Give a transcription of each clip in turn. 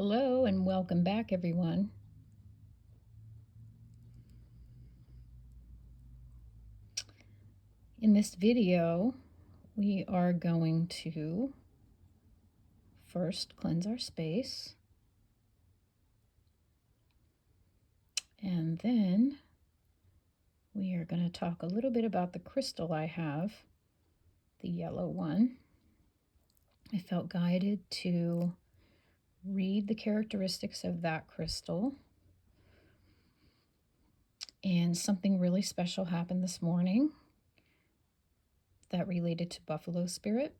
Hello and welcome back, everyone. In this video, we are going to first cleanse our space, and then we are going to talk a little bit about the crystal I have, the yellow one. I felt guided to read the characteristics of that crystal. And something really special happened this morning that related to Buffalo Spirit.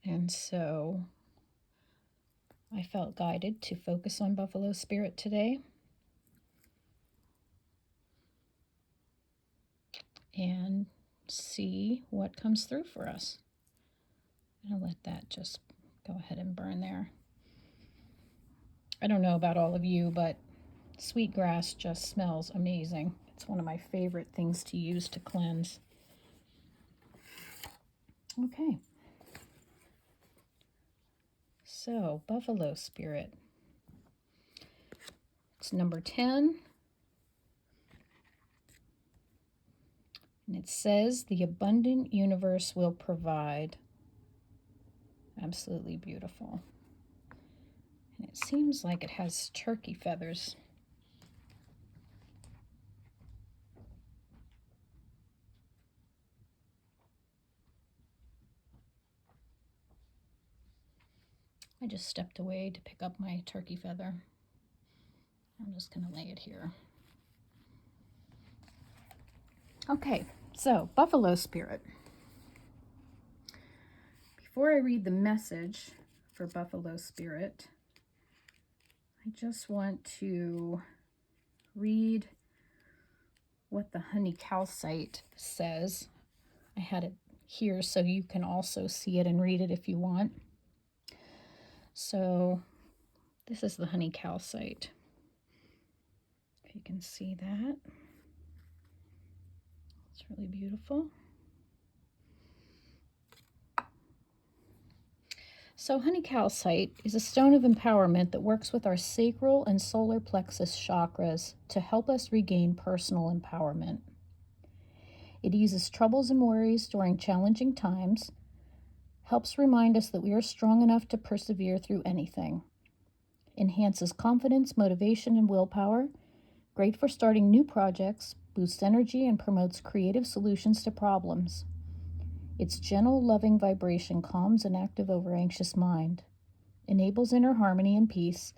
And so I felt guided to focus on Buffalo Spirit today and see what comes through for us. I'll let that just go ahead and burn there. I don't know about all of you, but sweetgrass just smells amazing. It's one of my favorite things to use to cleanse. Okay. So, Buffalo Spirit. It's number 10. And it says, the abundant universe will provide. Absolutely beautiful. And it seems like it has turkey feathers. I just stepped away to pick up my turkey feather. I'm just going to lay it here. Okay, so Buffalo Spirit. Before I read the message for Buffalo Spirit, I just want to read what the honey calcite says. I had it here so you can also see it and read it if you want. So this is the honey calcite. If you can see that. It's really beautiful. So honey calcite is a stone of empowerment that works with our sacral and solar plexus chakras to help us regain personal empowerment. It eases troubles and worries during challenging times, helps remind us that we are strong enough to persevere through anything, enhances confidence, motivation, and willpower, great for starting new projects, boosts energy, and promotes creative solutions to problems. Its gentle, loving vibration calms an active, over-anxious mind, enables inner harmony and peace,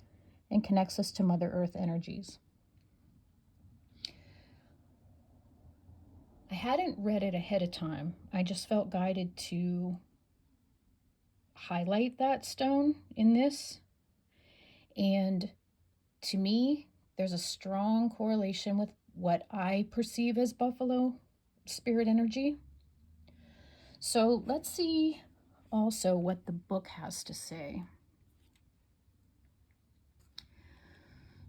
and connects us to Mother Earth energies. I hadn't read it ahead of time. I just felt guided to highlight that stone in this. And to me, there's a strong correlation with what I perceive as Buffalo Spirit energy. So let's see also what the book has to say.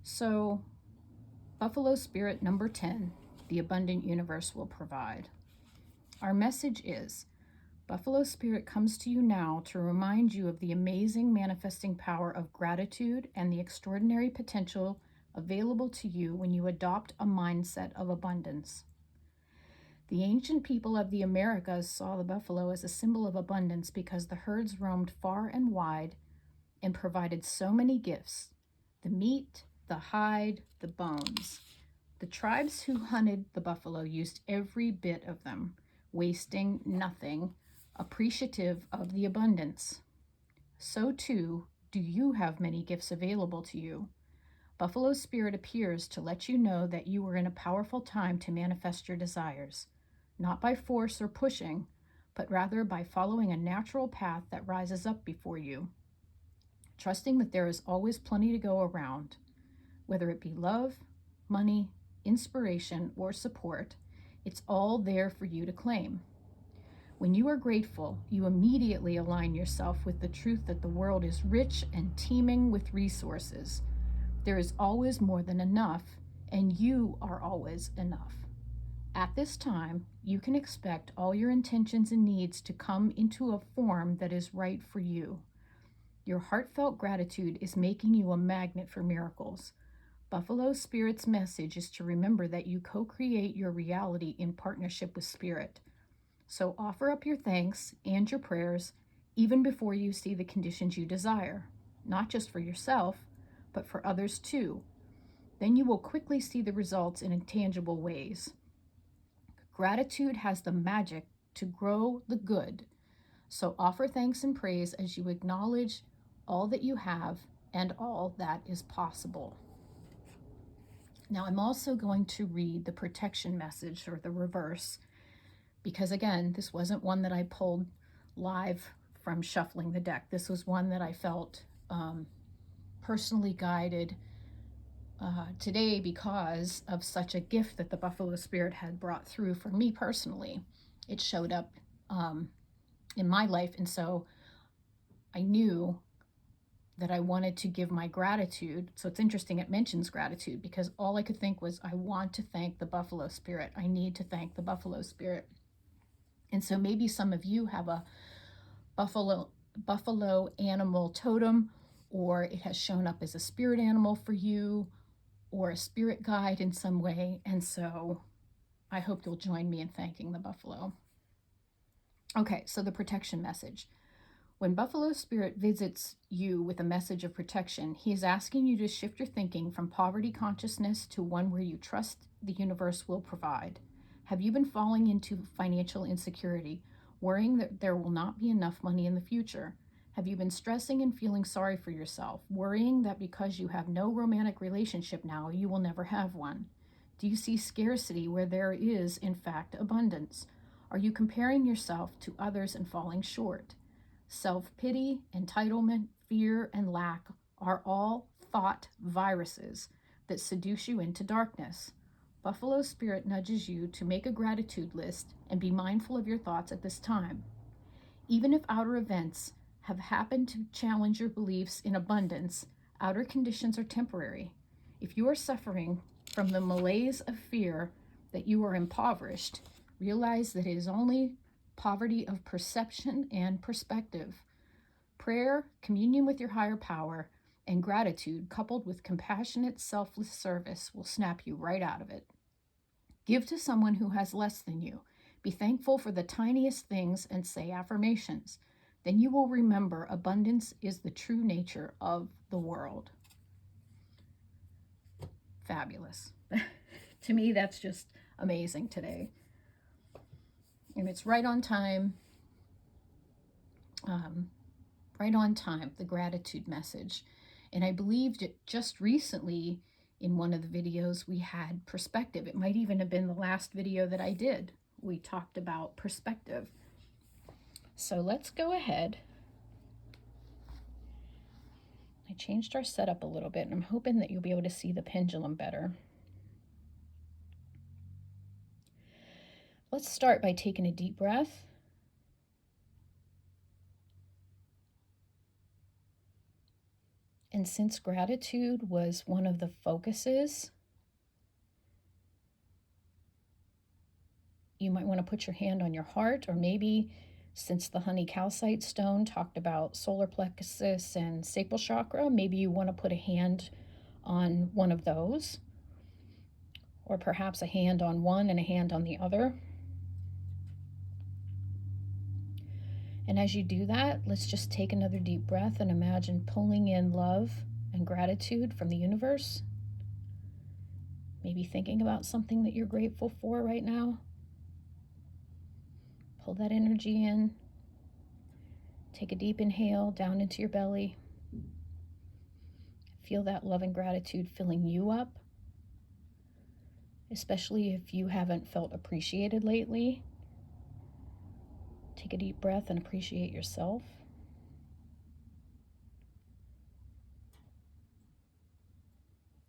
So, Buffalo Spirit number 10, the abundant universe will provide. Our message is, Buffalo Spirit comes to you now to remind you of the amazing manifesting power of gratitude and the extraordinary potential available to you when you adopt a mindset of abundance. The ancient people of the Americas saw the buffalo as a symbol of abundance because the herds roamed far and wide and provided so many gifts: the meat, the hide, the bones. The tribes who hunted the buffalo used every bit of them, wasting nothing, appreciative of the abundance. So too, do you have many gifts available to you? Buffalo Spirit appears to let you know that you are in a powerful time to manifest your desires, not by force or pushing, but rather by following a natural path that rises up before you, trusting that there is always plenty to go around, whether it be love, money, inspiration, or support. It's all there for you to claim. When you are grateful, you immediately align yourself with the truth that the world is rich and teeming with resources. There is always more than enough, and you are always enough. At this time, you can expect all your intentions and needs to come into a form that is right for you. Your heartfelt gratitude is making you a magnet for miracles. Buffalo Spirit's message is to remember that you co-create your reality in partnership with Spirit. So offer up your thanks and your prayers even before you see the conditions you desire, not just for yourself, but for others too. Then you will quickly see the results in intangible ways. Gratitude has the magic to grow the good. So offer thanks and praise as you acknowledge all that you have and all that is possible. Now, I'm also going to read the protection message, or the reverse, because again, this wasn't one that I pulled live from shuffling the deck. This was one that I felt personally guided today because of such a gift that the Buffalo Spirit had brought through for me personally. It showed up in my life, and so I knew that I wanted to give my gratitude. So it's interesting, it mentions gratitude, because all I could think was, I want to thank the Buffalo Spirit. I need to thank the Buffalo Spirit. And so maybe some of you have a buffalo animal totem, or it has shown up as a spirit animal for you, or a spirit guide in some way. And so I hope you'll join me in thanking the buffalo. Okay, so the protection message. When Buffalo Spirit visits you with a message of protection, he is asking you to shift your thinking from poverty consciousness to one where you trust the universe will provide. Have you been falling into financial insecurity, worrying that there will not be enough money in the future? Have you been stressing and feeling sorry for yourself, worrying that because you have no romantic relationship now, you will never have one? Do you see scarcity where there is, in fact, abundance? Are you comparing yourself to others and falling short? Self-pity, entitlement, fear, and lack are all thought viruses that seduce you into darkness. Buffalo Spirit nudges you to make a gratitude list and be mindful of your thoughts at this time. Even if outer events have happened to challenge your beliefs in abundance, outer conditions are temporary. If you are suffering from the malaise of fear that you are impoverished, realize that it is only poverty of perception and perspective. Prayer, communion with your higher power, and gratitude coupled with compassionate, selfless service will snap you right out of it. Give to someone who has less than you. Be thankful for the tiniest things and say affirmations. Then you will remember abundance is the true nature of the world. Fabulous. To me, that's just amazing today. And it's right on time. Right on time, the gratitude message. And I believed it just recently in one of the videos we had perspective. It might even have been the last video that I did. We talked about perspective. So let's go ahead. I changed our setup a little bit, and I'm hoping that you'll be able to see the pendulum better. Let's start by taking a deep breath. And since gratitude was one of the focuses, you might want to put your hand on your heart, or maybe since the honey calcite stone talked about solar plexus and sacral chakra, maybe you want to put a hand on one of those, or perhaps a hand on one and a hand on the other. And as you do that, let's just take another deep breath and imagine pulling in love and gratitude from the universe. Maybe thinking about something that you're grateful for right now. Pull that energy in. Take a deep inhale down into your belly. Feel that love and gratitude filling you up, especially if you haven't felt appreciated lately. Take a deep breath and appreciate yourself.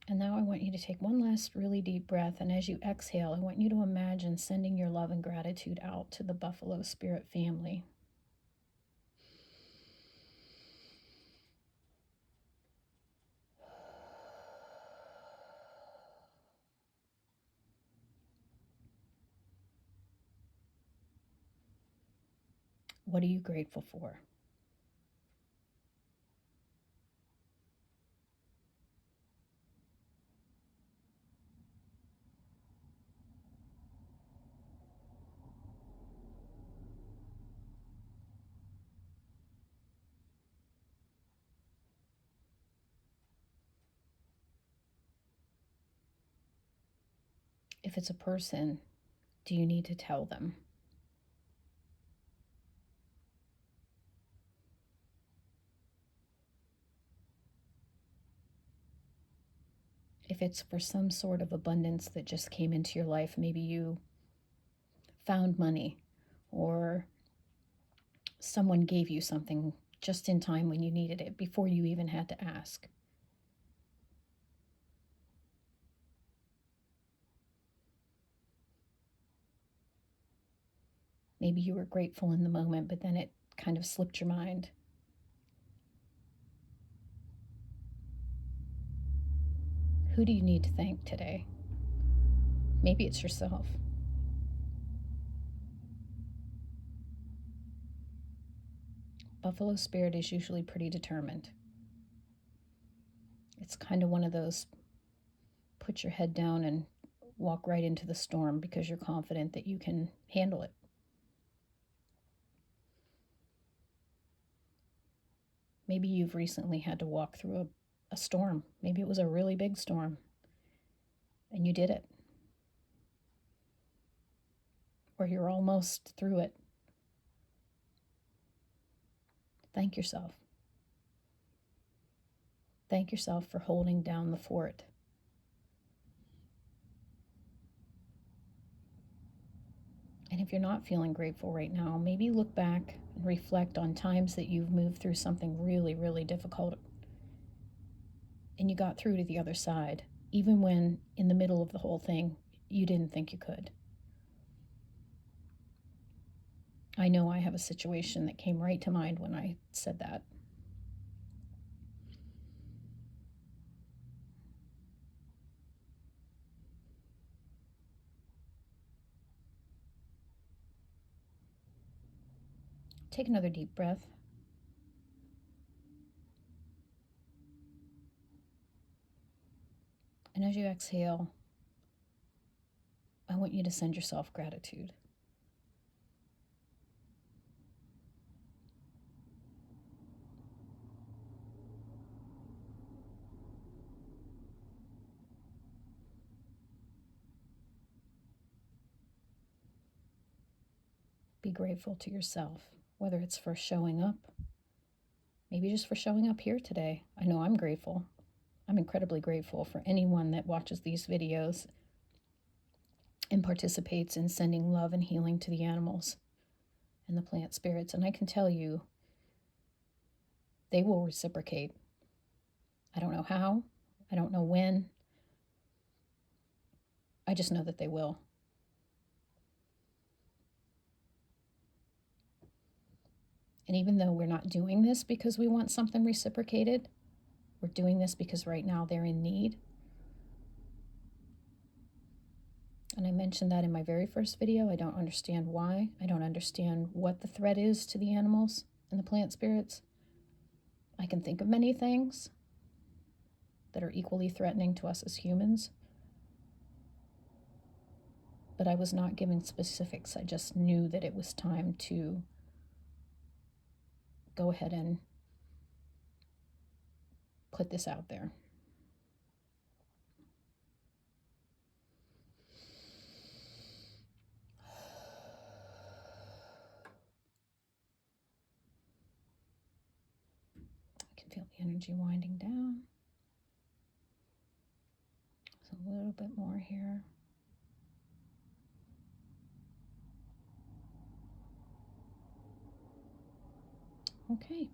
And now I want you to take one last really deep breath, and as you exhale, I want you to imagine sending your love and gratitude out to the Buffalo Spirit family. What are you grateful for? If it's a person, do you need to tell them? If it's for some sort of abundance that just came into your life, maybe you found money or someone gave you something just in time when you needed it before you even had to ask. Maybe you were grateful in the moment, but then it kind of slipped your mind. Who do you need to thank today? Maybe it's yourself. Buffalo spirit is usually pretty determined. It's kind of one of those put your head down and walk right into the storm because you're confident that you can handle it. Maybe you've recently had to walk through a storm. Maybe it was a really big storm and you did it. Or you're almost through it. Thank yourself. Thank yourself for holding down the fort. And if you're not feeling grateful right now, maybe look back and reflect on times that you've moved through something really, really difficult and you got through to the other side, even when in the middle of the whole thing, you didn't think you could. I know I have a situation that came right to mind when I said that. Take another deep breath. And as you exhale, I want you to send yourself gratitude. Be grateful to yourself, whether it's for showing up, maybe just for showing up here today. I know I'm grateful. I'm incredibly grateful for anyone that watches these videos and participates in sending love and healing to the animals and the plant spirits. And I can tell you, they will reciprocate. I don't know how, I don't know when. I just know that they will. And even though we're not doing this because we want something reciprocated, we're doing this because right now they're in need. And I mentioned that in my very first video. I don't understand why. I don't understand what the threat is to the animals and the plant spirits. I can think of many things that are equally threatening to us as humans. But I was not given specifics. I just knew that it was time to go ahead and put this out there. I can feel the energy winding down. There's a little bit more here. Okay.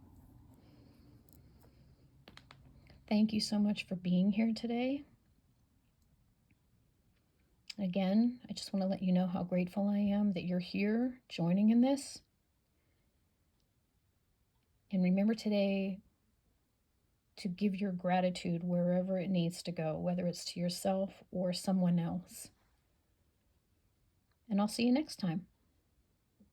Thank you so much for being here today. Again, I just want to let you know how grateful I am that you're here joining in this. And remember today to give your gratitude wherever it needs to go, whether it's to yourself or someone else. And I'll see you next time.